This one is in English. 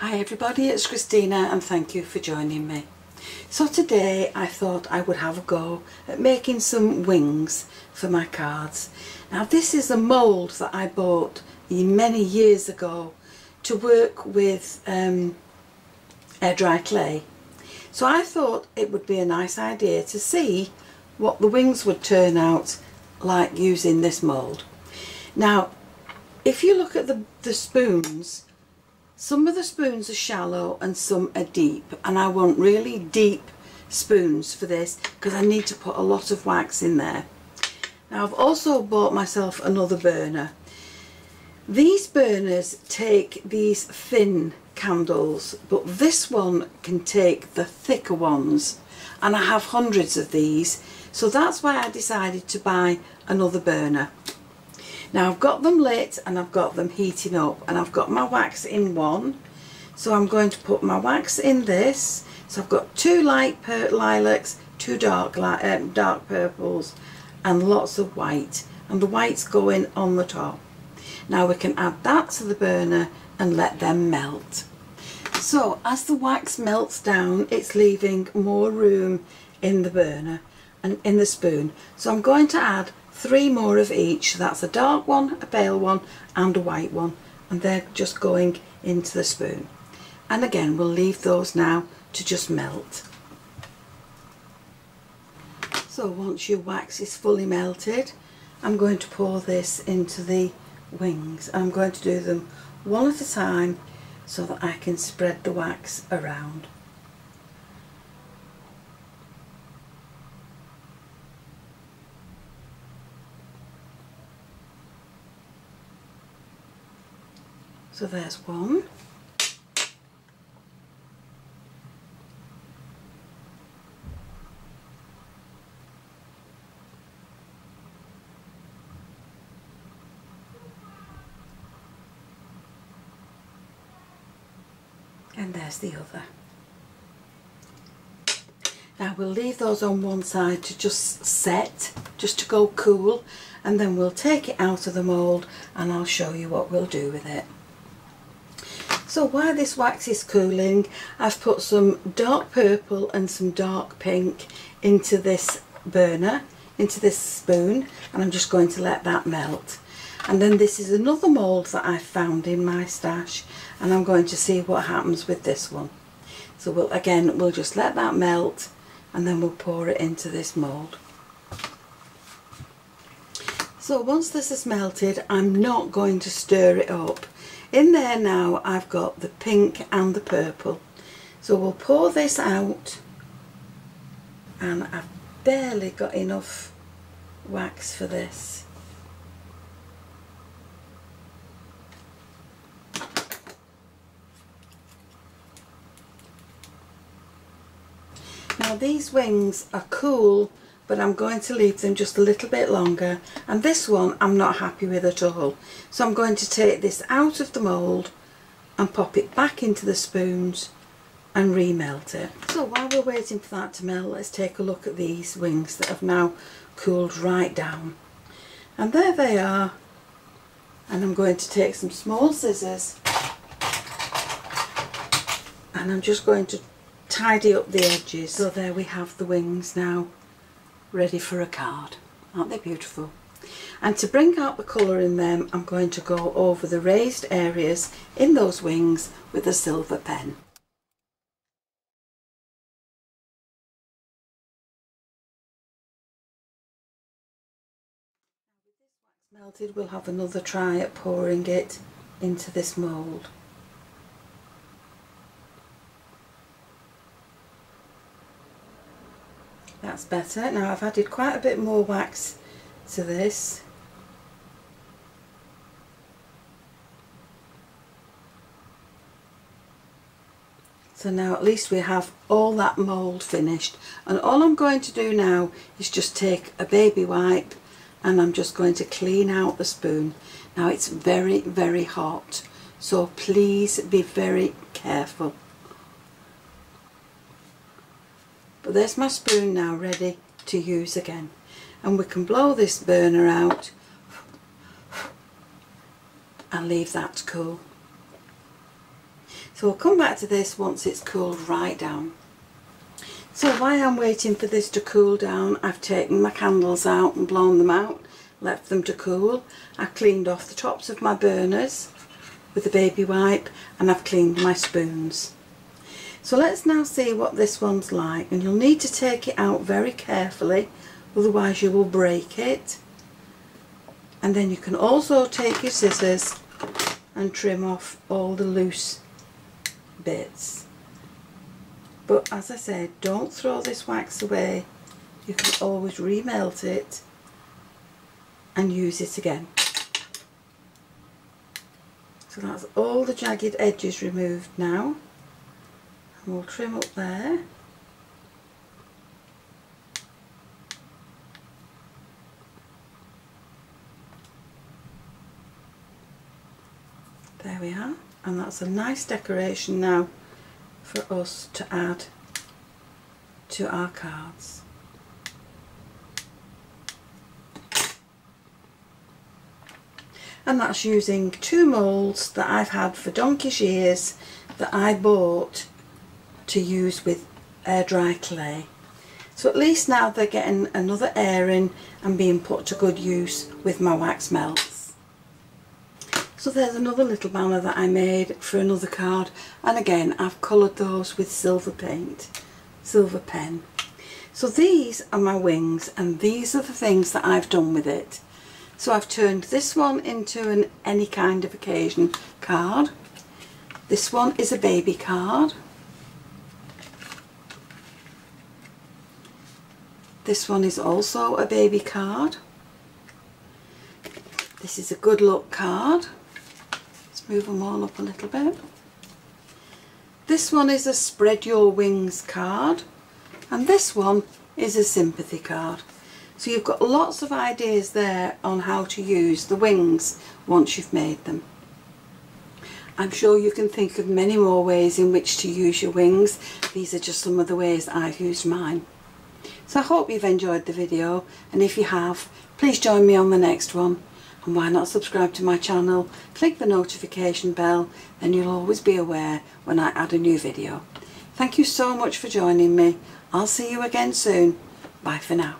Hi everybody, it's Christina and thank you for joining me. So today I thought I would have a go at making some wings for my cards. Now this is a mould that I bought many years ago to work with air dry clay. So I thought it would be a nice idea to see what the wings would turn out like using this mould. Now if you look at the spoons, some of the spoons are shallow and some are deep, and I want really deep spoons for this because I need to put a lot of wax in there. Now I've also bought myself another burner. These burners take these thin candles, but this one can take the thicker ones, and I have hundreds of these, so that's why I decided to buy another burner. Now I've got them lit and I've got them heating up, and I've got my wax in one, so I'm going to put my wax in this. So I've got two light lilacs, two dark purples and lots of white, and the white's going on the top. Now we can add that to the burner and let them melt. So as the wax melts down, it's leaving more room in the burner and in the spoon, so I'm going to add 3 more of each. So that's a dark one, a pale one and a white one, and they're just going into the spoon. And again we'll leave those now to just melt. So once your wax is fully melted, I'm going to pour this into the wings. I'm going to do them one at a time so that I can spread the wax around. So there's one. And there's the other. Now we'll leave those on one side to just set, just to go cool, and then we'll take it out of the mould and I'll show you what we'll do with it. So while this wax is cooling, I've put some dark purple and some dark pink into this burner, into this spoon, and I'm just going to let that melt. And then this is another mould that I found in my stash, and I'm going to see what happens with this one. So we'll just let that melt, and then we'll pour it into this mould. So once this is melted, I'm not going to stir it up. In there now I've got the pink and the purple, so we'll pour this out, and I've barely got enough wax for this. Now these wings are cool, but I'm going to leave them just a little bit longer, and this one I'm not happy with at all, so I'm going to take this out of the mould and pop it back into the spoons and remelt it. So while we're waiting for that to melt, let's take a look at these wings that have now cooled right down, and there they are. And I'm going to take some small scissors and I'm just going to tidy up the edges. So there we have the wings now ready for a card. Aren't they beautiful? And to bring out the colour in them, I'm going to go over the raised areas in those wings with a silver pen. Now with this wax melted, we'll have another try at pouring it into this mould. That's better. Now I've added quite a bit more wax to this. So now at least we have all that mould finished, and all I'm going to do now is just take a baby wipe and I'm just going to clean out the spoon. Now it's very, very hot, so please be very careful. But there's my spoon now ready to use again, and we can blow this burner out and leave that to cool. So we'll come back to this once it's cooled right down. So while I'm waiting for this to cool down, I've taken my candles out and blown them out, left them to cool. I've cleaned off the tops of my burners with a baby wipe, and I've cleaned my spoons. So let's now see what this one's like, and you'll need to take it out very carefully, otherwise you will break it. And then you can also take your scissors and trim off all the loose bits. But as I said, don't throw this wax away. You can always remelt it and use it again. So that's all the jagged edges removed now. And we'll trim up there. There we are. And that's a nice decoration now for us to add to our cards. And that's using 2 moulds that I've had for donkey's years that I bought to use with air dry clay. So at least now they're getting another airing and being put to good use with my wax melts. So there's another little banner that I made for another card, and again I've coloured those with silver paint, silver pen. So these are my wings, and these are the things that I've done with it. So I've turned this one into an any kind of occasion card. This one is a baby card. This one is also a baby card. This is a good luck card. Let's move them all up a little bit. This one is a spread your wings card, and this one is a sympathy card. So you've got lots of ideas there on how to use the wings once you've made them. I'm sure you can think of many more ways in which to use your wings. These are just some of the ways I've used mine. So I hope you've enjoyed the video, and if you have, please join me on the next one. And why not subscribe to my channel, click the notification bell, then you'll always be aware when I add a new video. Thank you so much for joining me. I'll see you again soon. Bye for now.